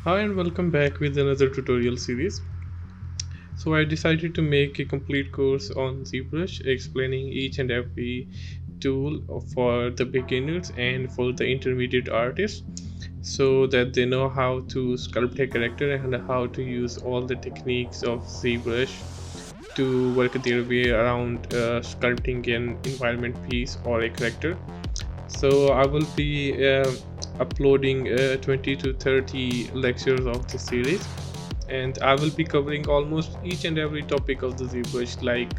Hi and welcome back with another tutorial series. So I decided to make a complete course on Zbrush explaining each and every tool for the beginners and for the intermediate artists so that they know how to sculpt a character and how to use all the techniques of Zbrush to work their way around sculpting an environment piece or a character. So I will be uploading 20 to 30 lectures of this series, and I will be covering almost each and every topic of the ZBrush like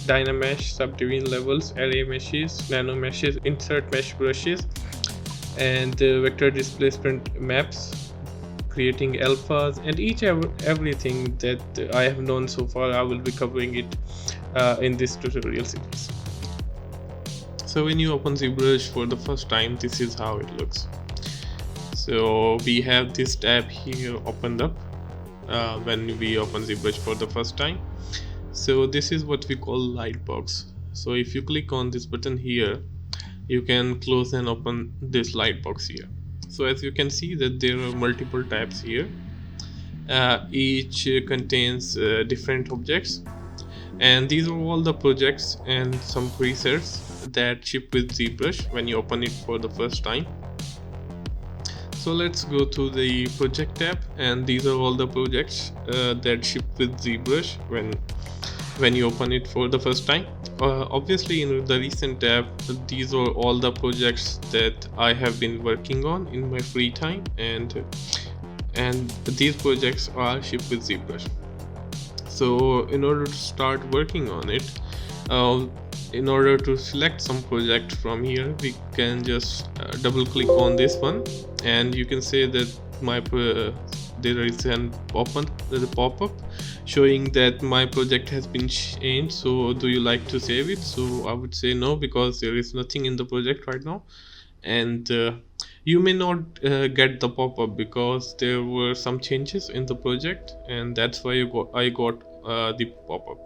Dynamesh, subdivision levels, array meshes, nanomeshes, insert mesh brushes, and vector displacement maps, creating alphas, and everything that I have known so far. I will be covering it in this tutorial series. So when you open ZBrush for the first time, this is how it looks. So we have this tab here opened up when we open ZBrush for the first time. So this is what we call lightbox. So if you click on this button here, you can close and open this lightbox here. So as you can see that there are multiple tabs here. Each contains different objects, and these are all the projects and some presets that ship with ZBrush when you open it for the first time. So let's go to the project tab, and these are all the projects that ship with ZBrush when you open it for the first time. Obviously in the recent tab, these are all the projects that I have been working on in my free time, and these projects are shipped with ZBrush. So in order to start working on it, in order to select some project from here, we can just double click on this one, and you can say that there is an pop-up showing that my project has been changed. So do you like to save it? So I would say no, because there is nothing in the project right now, and you may not get the pop-up because there were some changes in the project, and that's why I got the pop-up.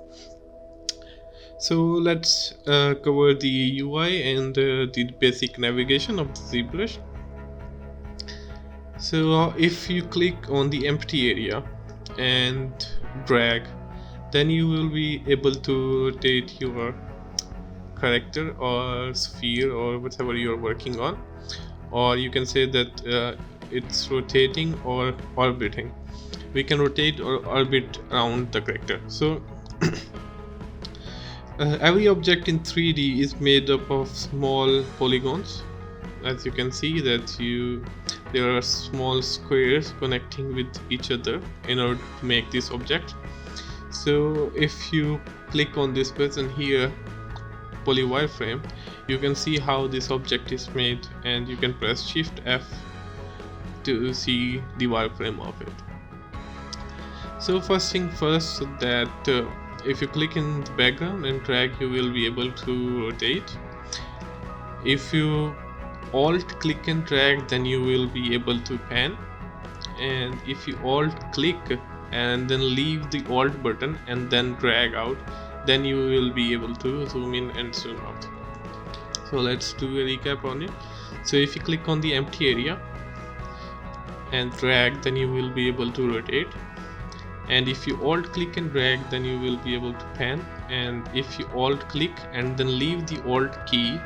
So let's cover the UI and the basic navigation of the ZBrush. So if you click on the empty area and drag, then you will be able to rotate your character or sphere or whatever you're working on, or you can say that it's rotating or orbiting. We can rotate or orbit around the character. So every object in 3D is made up of small polygons. As you can see that there are small squares connecting with each other in order to make this object. So if you click on this button here, poly wireframe, you can see how this object is made, and you can press Shift F to see the wireframe of it. So first thing first, that if you click in the background and drag, you will be able to rotate. If you alt click and drag, then you will be able to pan, and if you alt click and then leave the alt button and then drag out, then you will be able to zoom in and zoom out. So let's do a recap on it. So if you click on the empty area and drag, then you will be able to rotate, and if you alt click and drag, then you will be able to pan, and if you alt click and then leave the alt key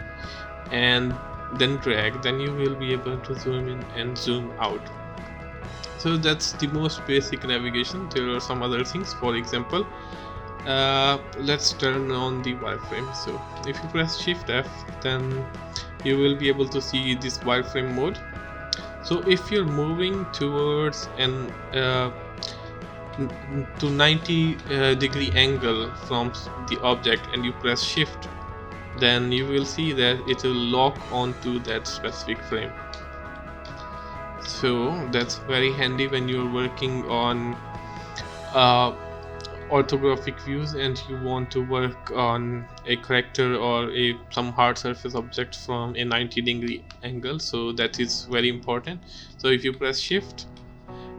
and then drag, then you will be able to zoom in and zoom out. So that's the most basic navigation. There are some other things. For example, let's turn on the wireframe. So if you press Shift F, then you will be able to see this wireframe mode. So if you're moving towards an to 90 degree angle from the object and you press Shift, then you will see that it will lock onto that specific frame. So that's very handy when you're working on orthographic views and you want to work on a character or some hard surface object from a 90 degree angle. So that is very important. So if you press Shift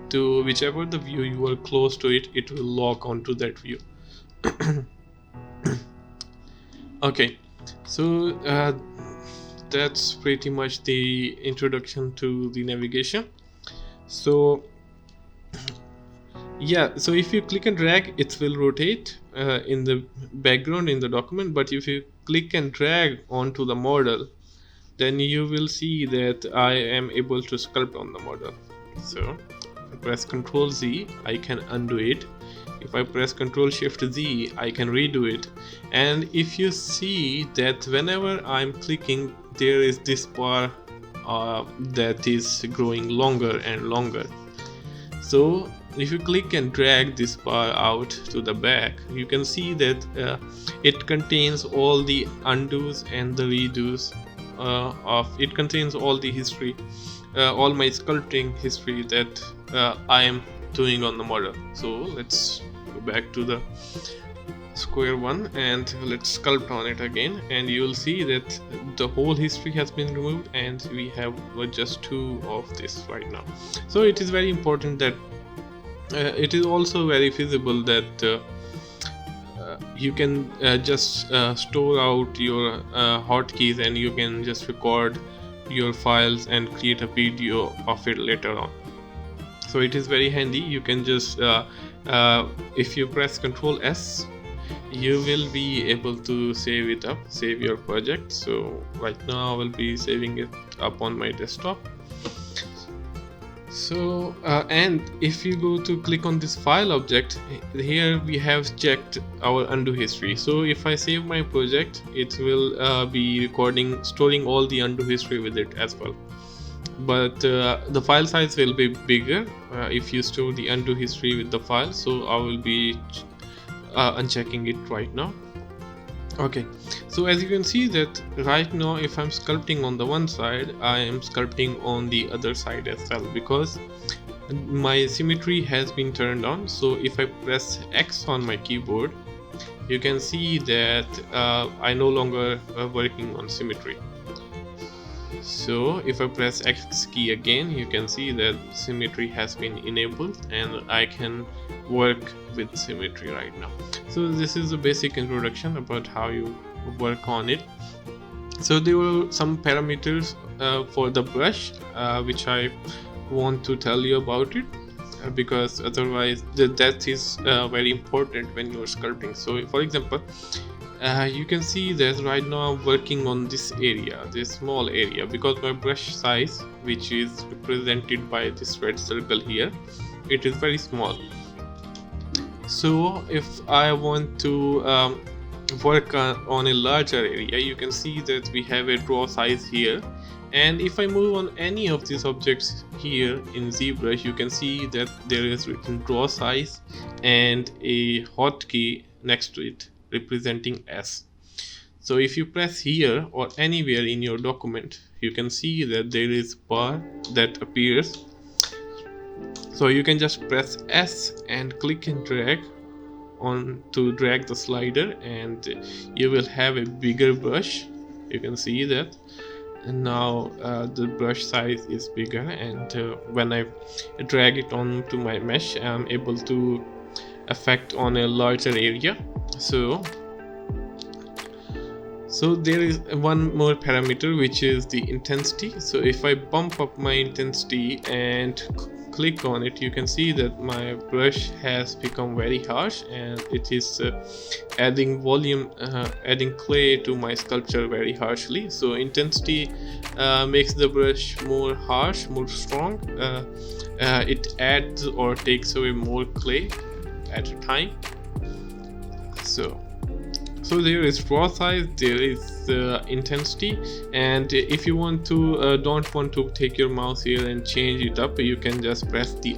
to whichever the view you are close to it, it will lock onto that view. Okay, so that's pretty much the introduction to the navigation. So Yeah, so if you click and drag, it will rotate in the background in the document, but if you click and drag onto the model, then you will see that I am able to sculpt on the model. So if I press Ctrl Z, I can undo it. If I press Ctrl Shift Z, I can redo it. And if you see that whenever I'm clicking, there is this bar that is growing longer and longer. So if you click and drag this bar out to the back, you can see that it contains all the undos and the redos it contains all the history, all my sculpting history that I am doing on the model. So let's go back to the square one and let's sculpt on it again, and you will see that the whole history has been removed and we have just 2 of this right now. So it is very important that it is also very feasible that you can just store out your hotkeys, and you can just record your files and create a video of it later on. So it is very handy. You can just if you press Ctrl S, you will be able to save it up, save your project. So right now I will be saving it up on my desktop. So and if you go to click on this file object, here we have checked our undo history. So if I save my project, it will be storing all the undo history with it as well. But the file size will be bigger if you store the undo history with the file. So I will be unchecking it right now. Okay, so as you can see that right now if I'm sculpting on the one side, I am sculpting on the other side as well, because my symmetry has been turned on. So if I press X on my keyboard, you can see that I no longer working on symmetry. So if I press X key again, you can see that symmetry has been enabled and I can work with symmetry right now. So this is a basic introduction about how you work on it. So there were some parameters for the brush which I want to tell you about it, because otherwise that is very important when you're sculpting. So for example, you can see that right now I'm working on this area, this small area, because my brush size, which is represented by this red circle here, it is very small. So if I want to work on a larger area, you can see that we have a draw size here, and if I move on any of these objects here in ZBrush, you can see that there is written draw size and a hotkey next to it representing S. So if you press here or anywhere in your document, you can see that there is bar that appears. So you can just press S and click and drag on to drag the slider, and you will have a bigger brush. You can see that, and now the brush size is bigger, and when I drag it on to my mesh, I'm able to affect on a larger area. So there is one more parameter, which is the intensity. So if I bump up my intensity and click on it, you can see that my brush has become very harsh, and it is adding volume, adding clay to my sculpture very harshly. So intensity makes the brush more harsh, more strong. It adds or takes away more clay at a time. So there is draw size, there is intensity, and if you want to don't want to take your mouse here and change it up, you can just press the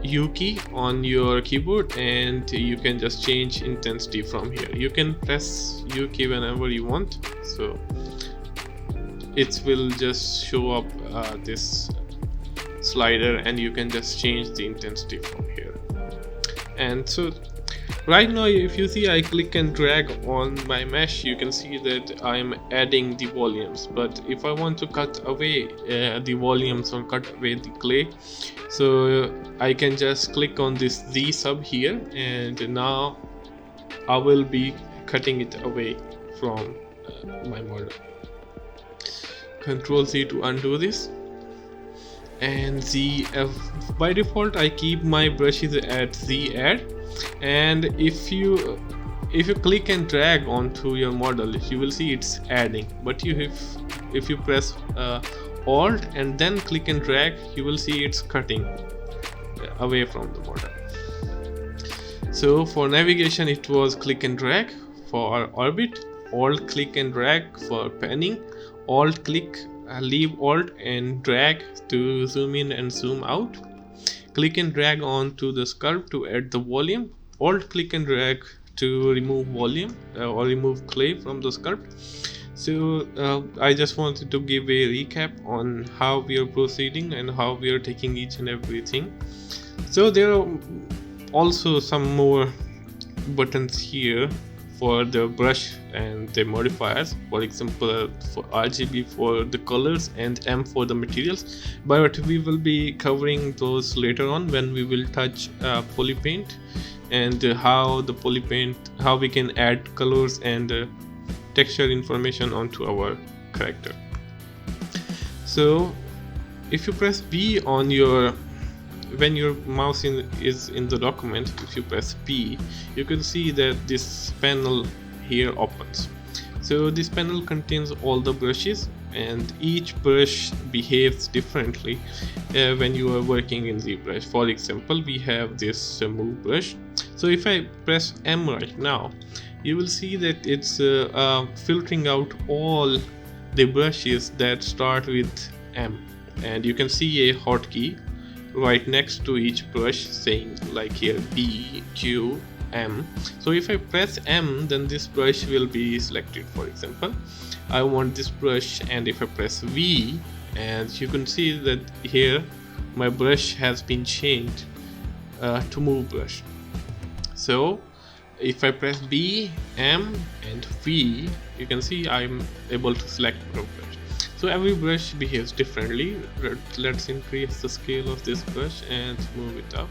U key on your keyboard and you can just change intensity from here. You can press U key whenever you want, so it will just show up this slider and you can just change the intensity from here. And so right now, if you see, I click and drag on my mesh, you can see that I'm adding the volumes. But if I want to cut away the volumes or cut away the clay, so I can just click on this Z sub here, and now I will be cutting it away from my model. Control Z to undo this, and Z By default I keep my brushes at Z add, and if you click and drag onto your model, you will see it's adding. But if you press Alt and then click and drag, you will see it's cutting away from the model. So for navigation it was click and drag. For orbit, Alt click and drag. For panning, Alt click, leave Alt and drag to zoom in and zoom out. Click and drag onto the sculpt to add the volume. Alt click and drag to remove volume or remove clay from the sculpt. So I just wanted to give a recap on how we are proceeding and how we are taking each and everything. So there are also some more buttons here for the brush and the modifiers. For example, for RGB for the colors and M for the materials, but we will be covering those later on when we will touch polypaint and how we can add colors and texture information onto our character. So if you press B on your, when your mouse is in the document, if you press P, you can see that this panel here opens. So this panel contains all the brushes, and each brush behaves differently when you are working in ZBrush. For example, we have this move brush. So if I press M right now, you will see that it's filtering out all the brushes that start with M, and you can see a hotkey right next to each brush saying like here B, Q, M. So if I press M, then this brush will be selected. For example, I want this brush, and if I press V, and you can see that here my brush has been changed to move brush. So if I press B, M and V, you can see I'm able to select move brush. So every brush behaves differently. Let's increase the scale of this brush and move it up,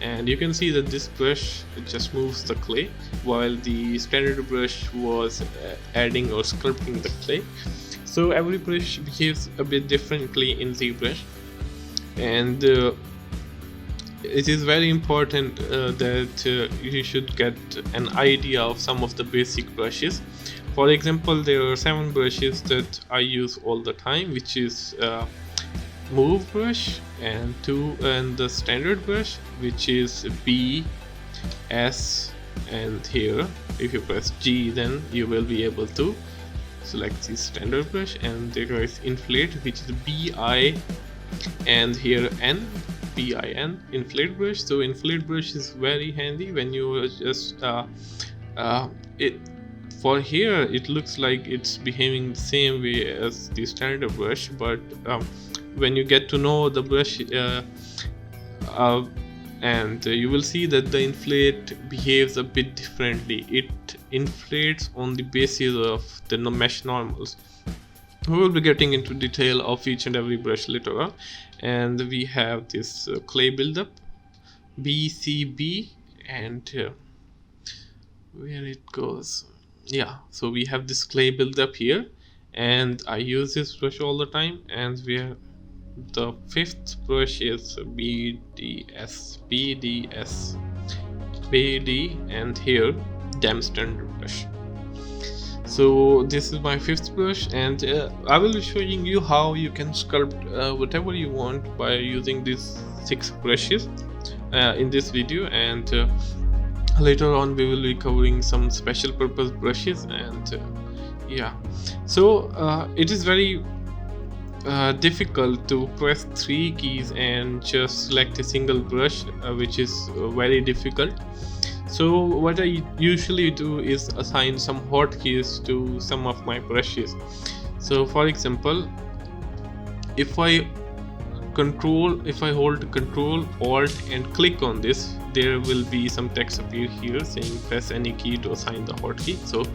and you can see that this brush just moves the clay, while the standard brush was adding or sculpting the clay. So every brush behaves a bit differently in ZBrush, and it is very important that you should get an idea of some of the basic brushes. For example, there are 7 brushes that I use all the time, which is move brush and the standard brush, which is B, S, and here if you press G, then you will be able to select the standard brush. And there is inflate, which is BI, and here N, BIN, inflate brush. So inflate brush is very handy when you just for here it looks like it's behaving the same way as the standard brush, but when you get to know the brush and you will see that the inflate behaves a bit differently. It inflates on the basis of the mesh normals. We will be getting into detail of each and every brush later on. And we have this clay buildup, BCB, and where it goes, yeah, so we have this clay buildup here, and I use this brush all the time. And where the 5th brush is BDS, BD, and here damn standard brush. So this is my 5th brush, and I will be showing you how you can sculpt whatever you want by using these 6 brushes in this video. And later on we will be covering some special purpose brushes, and yeah, so it is very difficult to press 3 keys and just select a single brush, which is very difficult. So what I usually do is assign some hotkeys to some of my brushes. So for example, if I hold Control Alt and click on this, there will be some text appear here saying press any key to assign the hotkey. So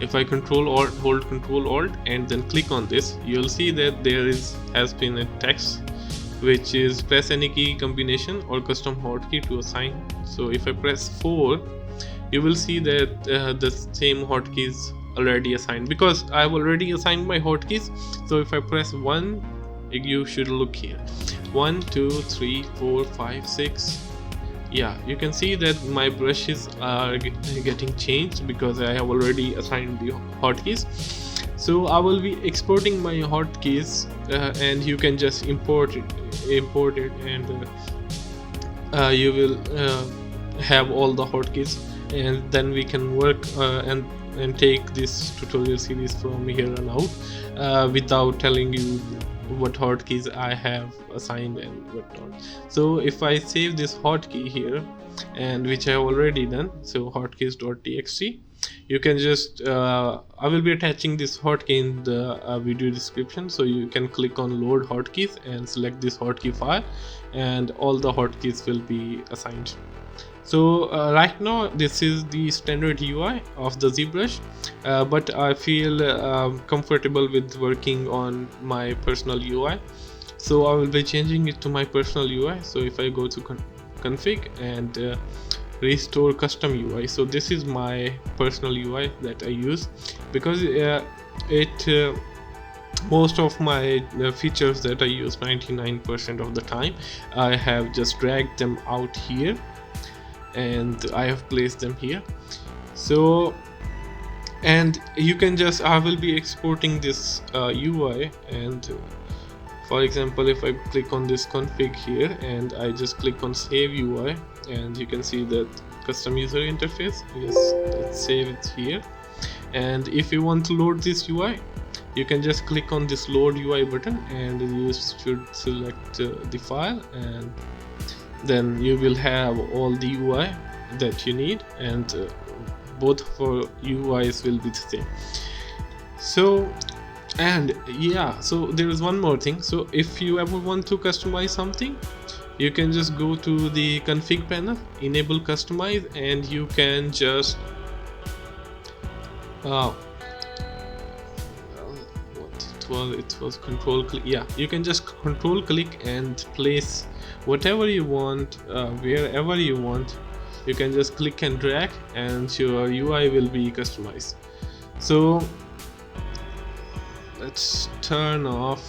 if I hold Control Alt and then click on this, you'll see that there has been a text which is press any key combination or custom hotkey to assign. So if I press 4, you will see that the same hotkey is already assigned, because I've already assigned my hotkeys. So if I press 1, you should look here. 1 2 3 4 5 6. Yeah, you can see that my brushes are getting changed because I have already assigned the hotkeys. So I will be exporting my hotkeys, and you can just import it, and you will have all the hotkeys, and then we can work and take this tutorial series from here on out without telling you what hotkeys I have assigned and whatnot. So if I save this hotkey here, and which I have already done, so hotkeys.txt, you can just I will be attaching this hotkey in the video description, so you can click on load hotkeys and select this hotkey file, and all the hotkeys will be assigned. So right now this is the standard UI of the Zbrush, but I feel comfortable with working on my personal UI, so I will be changing it to my personal UI. So if I go to config and restore custom UI, so this is my personal UI that I use, because most of my features that I use 99% of the time, I have just dragged them out here and I have placed them here. So, and you can just, I will be exporting this UI, and for example, if I click on this config here and I just click on save UI, and you can see that custom user interface, let's save it here. And if you want to load this UI, you can just click on this load UI button, and you should select the file, and then you will have all the UI that you need, and both for UIs will be the same. So, and yeah, so there is one more thing. So if you ever want to customize something, you can just go to the config panel, enable customize, and you can just it was control click. Yeah, you can just control click and place whatever you want, wherever you want. You can just click and drag, and your UI will be customized. So let's turn off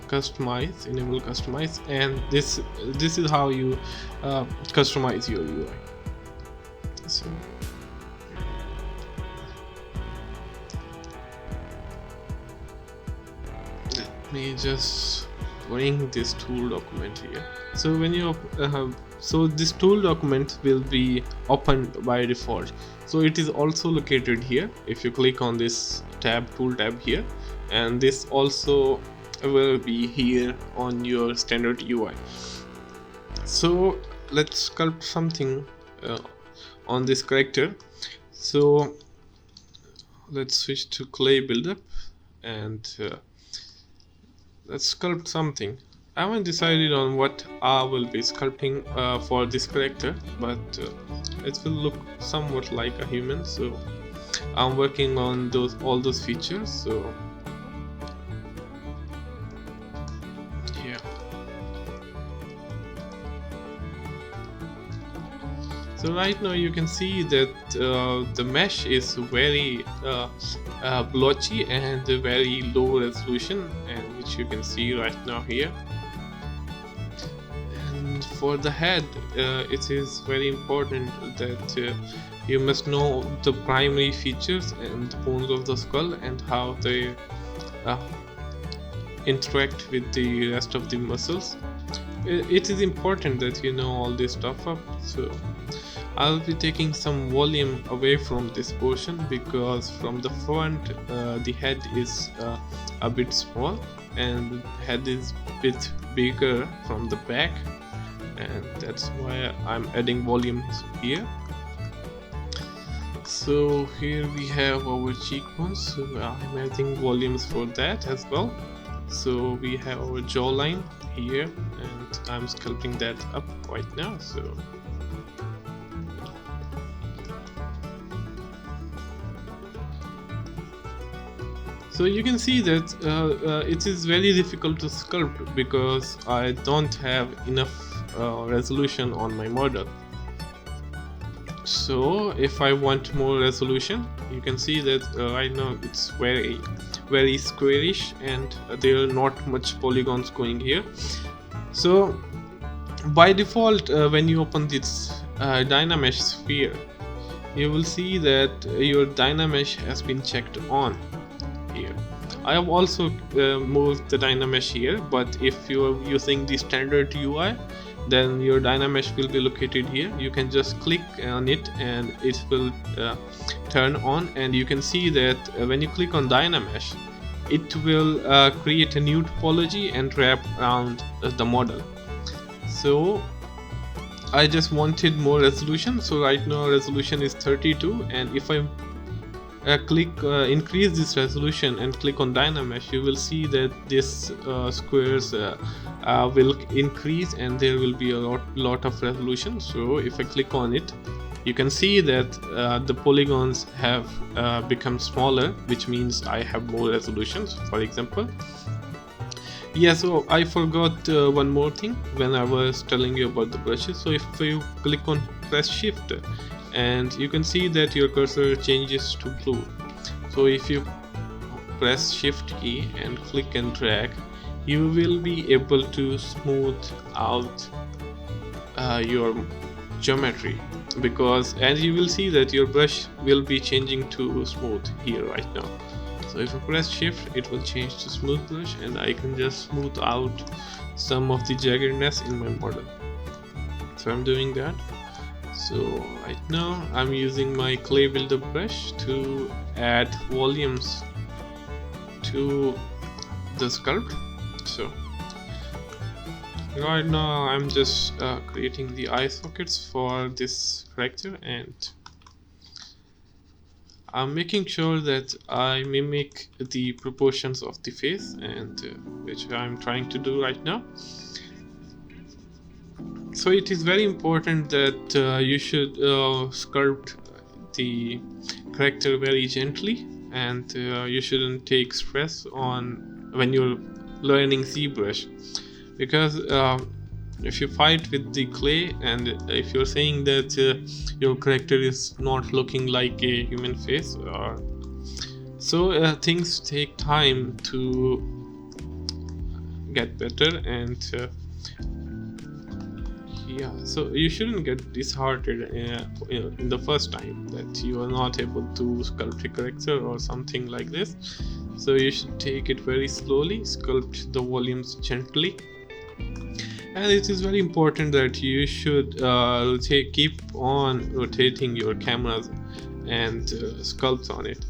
customize, enable customize, and this is how you customize your UI. So let me just bring this tool document here. So when you so this tool document will be opened by default, so it is also located here. If you click on this tab, tool tab here, and this also will be here on your standard UI. So let's sculpt something on this character. So let's switch to clay buildup, and let's sculpt something. I haven't decided on what I will be sculpting for this character, but it will look somewhat like a human, so I'm working on all those features. So yeah, so right now you can see that the mesh is very blotchy and very low resolution, and which you can see right now here. For the head, it is very important that you must know the primary features and bones of the skull and how they interact with the rest of the muscles. It is important that you know all this stuff up. So I'll be taking some volume away from this portion, because from the front the head is a bit small, and the head is a bit bigger from the back, and that's why I'm adding volumes here. So here we have our cheekbones, so I'm adding volumes for that as well. So we have our jawline here, and I'm sculpting that up right now. So you can see that it is very difficult to sculpt because I don't have enough resolution on my model. So if I want more resolution, you can see that right now it's very squarish, and there are not much polygons going here. So by default, when you open this Dynamesh sphere, you will see that your Dynamesh has been checked on here. I have also moved the Dynamesh here, but if you are using the standard UI, then your Dynamesh will be located here. You can just click on it and it will turn on, and you can see that when you click on Dynamesh, it will create a new topology and wrap around the model. So I just wanted more resolution, so right now resolution is 32, and if I click increase this resolution and click on Dynamesh, you will see that this squares will increase and there will be a lot of resolution. So if I click on it, you can see that the polygons have become smaller, which means I have more resolutions, for example. Yeah, so I forgot one more thing when I was telling you about the brushes. So if you click on press shift, and you can see that your cursor changes to blue. So if you press shift key and click and drag, you will be able to smooth out your geometry, because as you will see that your brush will be changing to smooth here right now. So if I press shift, it will change to smooth brush, and I can just smooth out some of the jaggedness in my model. So I'm doing that. So right now I'm using my clay builder brush to add volumes to the sculpt. So right now I'm just creating the eye sockets for this character, and I'm making sure that I mimic the proportions of the face, and which I'm trying to do right now. So it is very important that you should sculpt the character very gently, and you shouldn't take stress on when you're learning Zbrush, because if you fight with the clay, and if you're saying that your character is not looking like a human face, so things take time to get better, and yeah, so you shouldn't get disheartened in the first time that you are not able to sculpt a character or something like this. So you should take it very slowly, sculpt the volumes gently, and it is very important that you should keep on rotating your cameras and sculpt on it,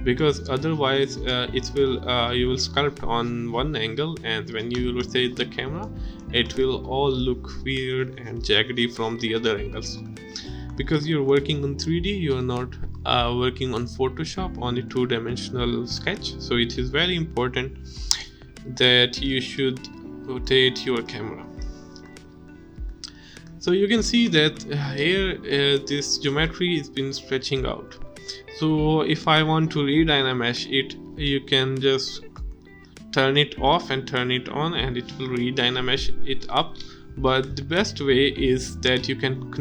because otherwise it will you will sculpt on one angle, and when you rotate the camera, it will all look weird and jaggedy from the other angles, because you're working on 3D, you're not working on Photoshop on a two-dimensional sketch. So it is very important that you should rotate your camera. So you can see that here this geometry has been stretching out. So if I want to re-dynamesh it, you can just turn it off and turn it on, and it will re-dynamesh it up. But the best way is that you can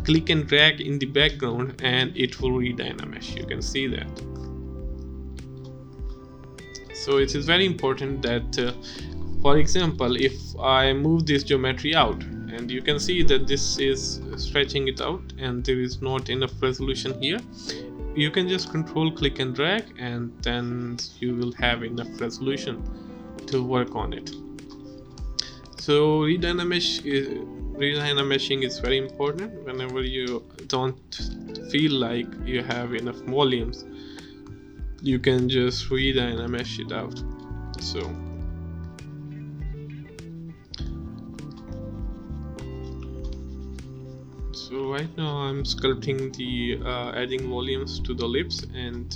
click and drag in the background, and it will re-dynamesh. You can see that. So it is very important that for example, if I move this geometry out, and you can see that this is stretching it out and there is not enough resolution here, you can just click and drag, and then you will have enough resolution to work on it. So re-dynameshing is very important. Whenever you don't feel like you have enough volumes, you can just re-dynamesh it out. So right now I'm sculpting the adding volumes to the lips, and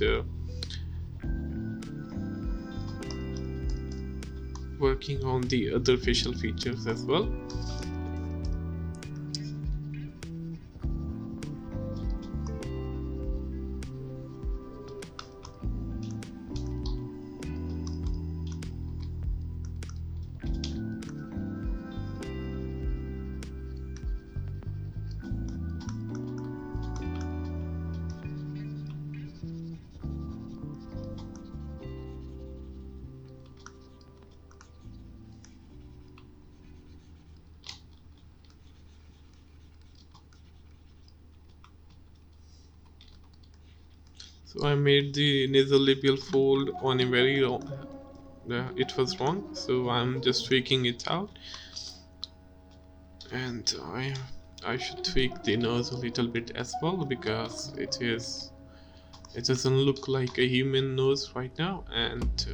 working on the other facial features as well. So I made the nasolabial fold on a very it was wrong, so I'm just tweaking it out, and I should tweak the nose a little bit as well, because it doesn't look like a human nose right now. And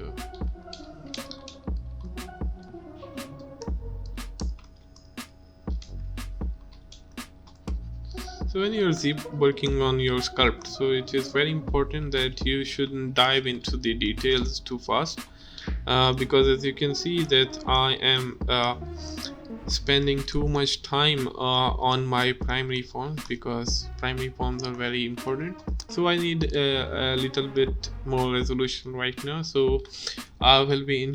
so when you're working on your sculpt, so it is very important that you shouldn't dive into the details too fast, because as you can see that I am spending too much time on my primary forms, because primary forms are very important. So I need a little bit more resolution right now, so I will be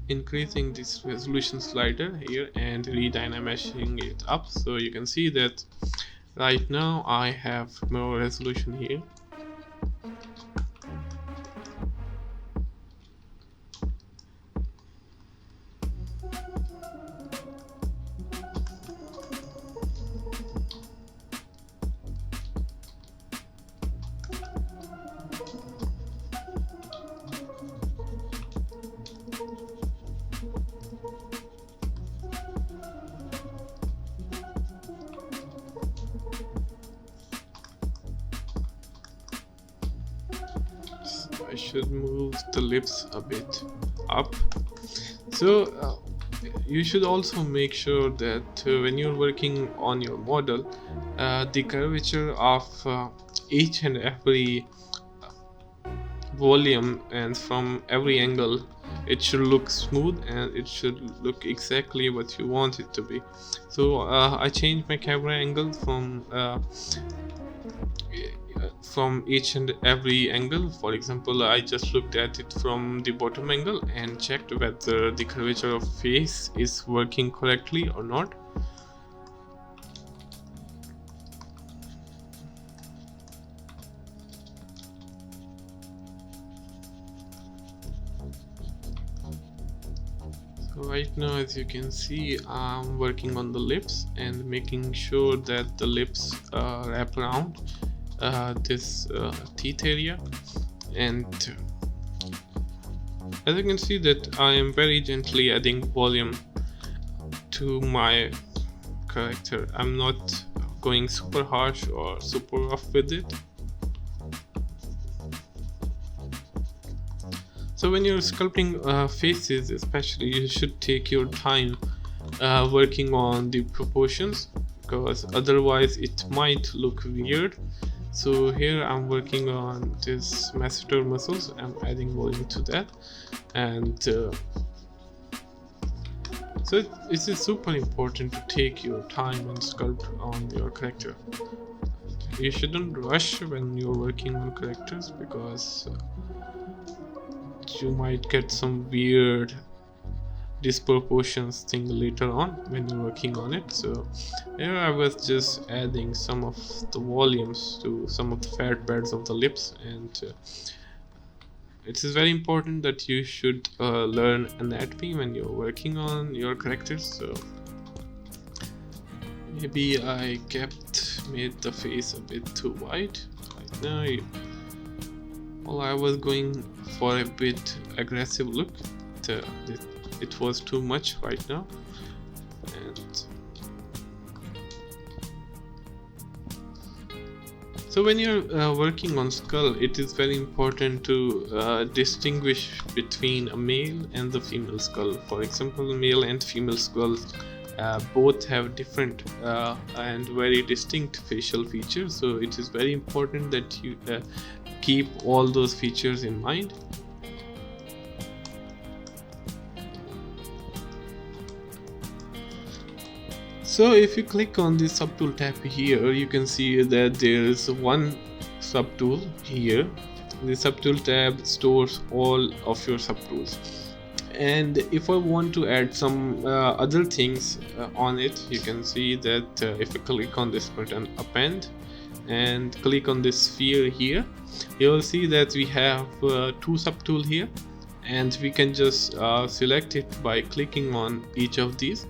increasing this resolution slider here and re-dynameshing it up, so you can see that right now I have more resolution here. I should move the lips a bit up. So you should also make sure that when you're working on your model, the curvature of each and every volume and from every angle, it should look smooth and it should look exactly what you want it to be. So I changed my camera angle from each and every angle. For example, I just looked at it from the bottom angle and checked whether the curvature of face is working correctly or not. So right now, as you can see, I'm working on the lips and making sure that the lips wrap around this teeth area. And as you can see that I am very gently adding volume to my character. I'm not going super harsh or super rough with it. So when you're sculpting faces especially, you should take your time working on the proportions, because otherwise it might look weird. So here I'm working on this masseter muscles. I'm adding volume to that, and so it is super important to take your time and sculpt on your character. You shouldn't rush when you're working on characters, because you might get some weird disproportions thing later on when you're working on it. So here I was just adding some of the volumes to some of the fat pads of the lips, and it is very important that you should learn anatomy when you're working on your characters. So maybe I made the face a bit too wide right now. Well, I was going for a bit aggressive look. It was too much right now, and so when you're working on skull, it is very important to distinguish between a male and the female skull. For example, male and female skulls both have different and very distinct facial features, so it is very important that you keep all those features in mind. So if you click on the subtool tab here, you can see that there is one subtool here. The subtool tab stores all of your subtools, and if I want to add some other things on it, you can see that if I click on this button append and click on this sphere here, you will see that we have two subtools here, and we can just select it by clicking on each of these.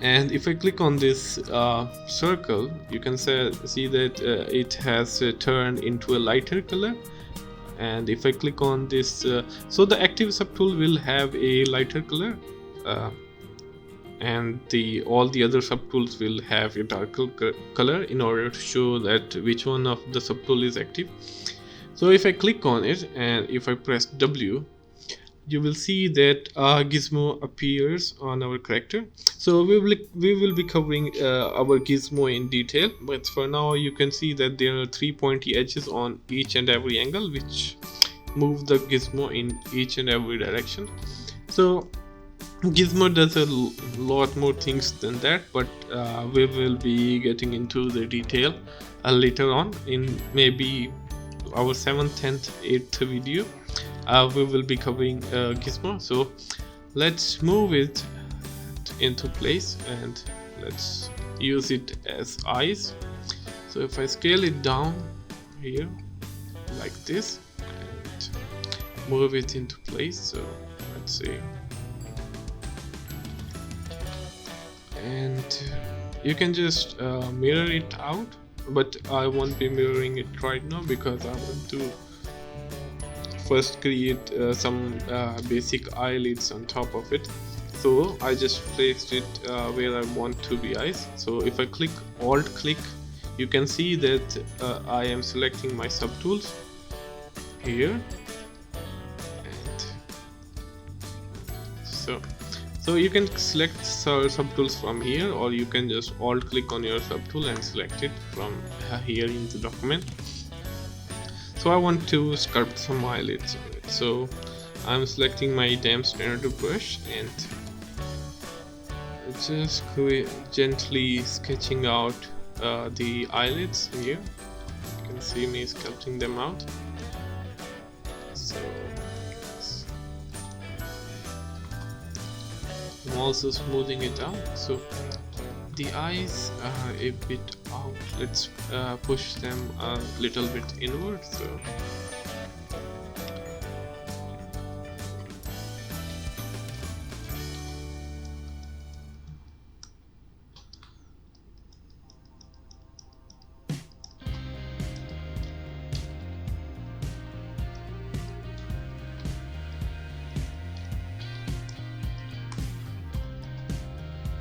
And if I click on this circle, you can see that it has turned into a lighter color. And if I click on this, so the active subtool will have a lighter color, and all the other subtools will have a darker color in order to show that which one of the subtool is active. So if I click on it and if I press W, you will see that a gizmo appears on our character. So we will be covering our gizmo in detail, but for now you can see that there are 3 pointy edges on each and every angle which move the gizmo in each and every direction. So gizmo does a lot more things than that, but we will be getting into the detail later on in maybe our 7th, 10th, 8th video. We will be covering gizmo. So let's move it into place and let's use it as eyes. So if I scale it down here like this and move it into place, so let's see, and you can just mirror it out, but I won't be mirroring it right now because I want to first create some basic eyelids on top of it. So I just placed it where I want to be eyes. So if I click alt click, you can see that I am selecting my subtools here, and so you can select subtools from here, or you can just alt click on your subtool and select it from here in the document. So I want to sculpt some eyelids on it. So I'm selecting my damn standard brush and just gently sketching out the eyelids here. You can see me sculpting them out. So I'm also smoothing it out. So the eyes are a bit out. Let's push them a little bit inward.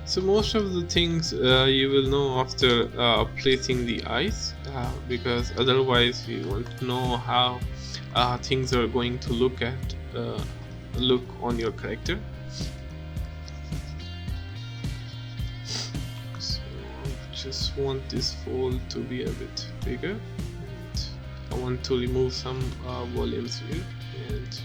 So most of the things you will know after placing the eyes, because otherwise you won't know how things are going to look on your character. So I just want this fold to be a bit bigger, and I want to remove some volumes here, and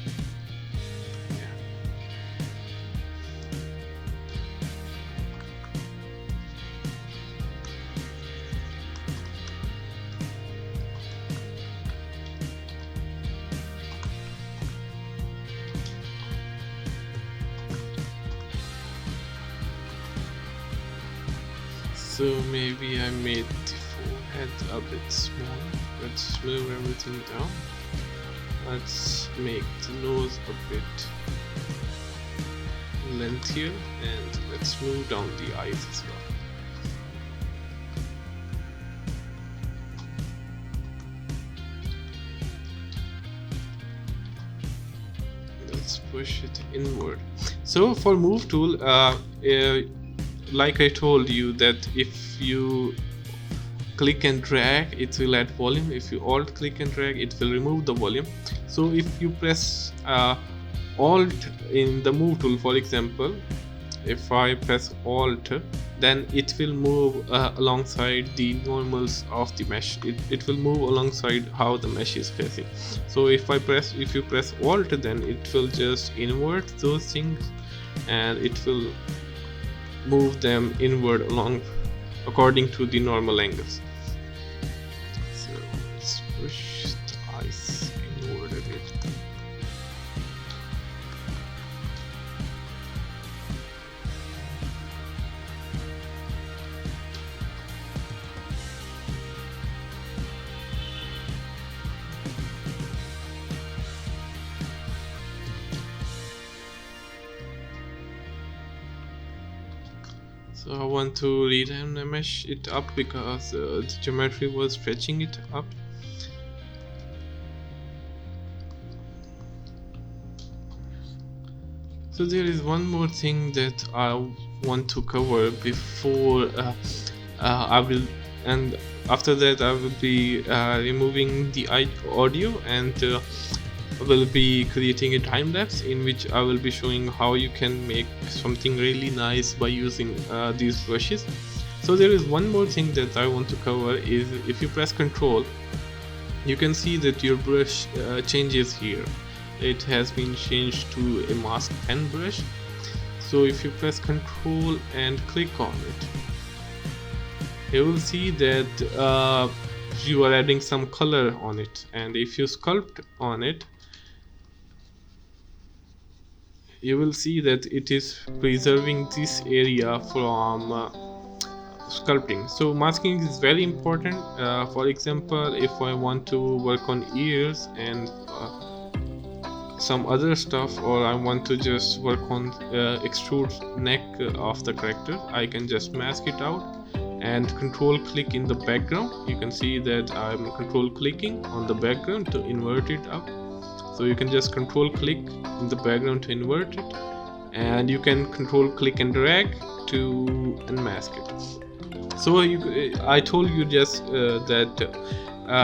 so maybe I made the forehead a bit smaller. Let's move everything down. Let's make the nose a bit lengthier, and let's move down the eyes as well. Let's push it inward. So for move tool, like I told you that if you click and drag, it will add volume. If you alt click and drag, it will remove the volume. So if you press alt in the move tool, for example, if I press alt, then it will move alongside the normals of the mesh. It will move alongside how the mesh is facing. So if you press alt, then it will just invert those things and it will move them inward along according to the normal angles. So let's push the eyes inward a bit. So I want to redynamesh it up because the geometry was stretching it up. So there is one more thing that I want to cover before I will, and after that I will be removing the audio, and I will be creating a time lapse in which I will be showing how you can make something really nice by using these brushes. So there is one more thing that I want to cover is if you press Ctrl, you can see that your brush changes here. It has been changed to a mask pen brush. So if you press Ctrl and click on it, you will see that you are adding some color on it, and if you sculpt on it, you will see that it is preserving this area from sculpting. So masking is very important. For example, if I want to work on ears and some other stuff, or I want to just work on extrude neck of the character, I can just mask it out and control click in the background. You can see that I'm control clicking on the background to invert it up. So you can just control click in the background to invert it, and you can control click and drag to unmask it. So I told you just that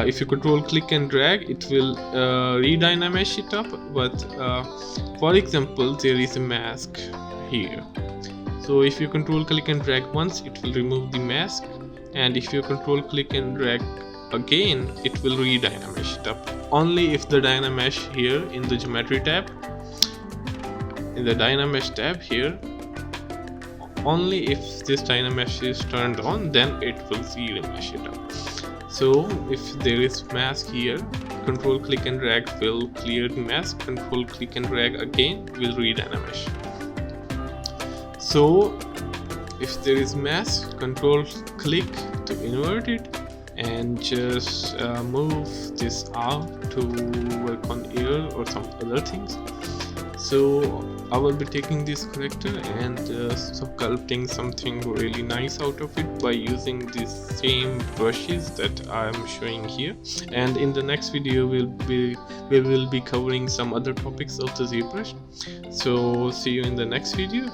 if you control click and drag, it will redynamesh it up, but for example, there is a mask here. So if you control click and drag once, it will remove the mask, and if you control click and drag again, it will redynamesh it up. Only if the Dynamesh here in the geometry tab, in the Dynamesh tab here, only if this Dynamesh is turned on, then it will redynamesh it up. So if there is mask here, control click and drag will clear the mask, control click and drag again will redynamesh. So if there is mask, control click to invert it, and just move this out to work on ear or some other things. So I will be taking this character and sculpting something really nice out of it by using these same brushes that I am showing here. And in the next video we will be covering some other topics of the ZBrush. So see you in the next video.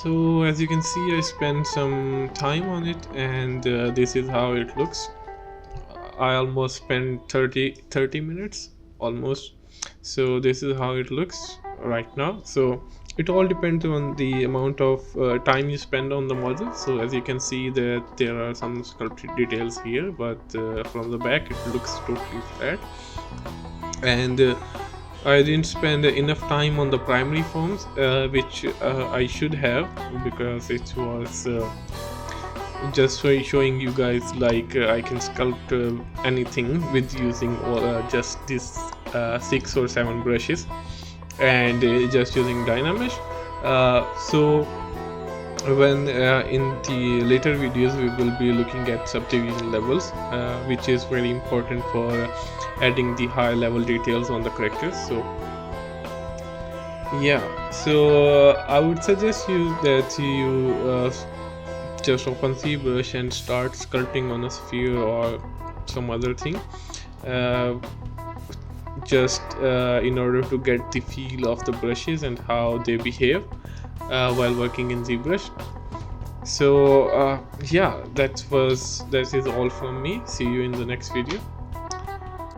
So as you can see, I spent some time on it, and this is how it looks. I almost spent 30 minutes almost. So this is how it looks right now. So it all depends on the amount of time you spend on the model. So as you can see that there are some sculpted details here, but from the back it looks totally flat. And I didn't spend enough time on the primary forms, which I should have, because it was just showing you guys like I can sculpt anything with using just these 6 or 7 brushes, and just using Dynamesh. So when in the later videos we will be looking at subdivision levels, which is very important for adding the high level details on the characters. So yeah, so I would suggest you that you just open Zbrush and start sculpting on a sphere or some other thing, just in order to get the feel of the brushes and how they behave while working in Zbrush. So yeah, that is all from me. See you in the next video.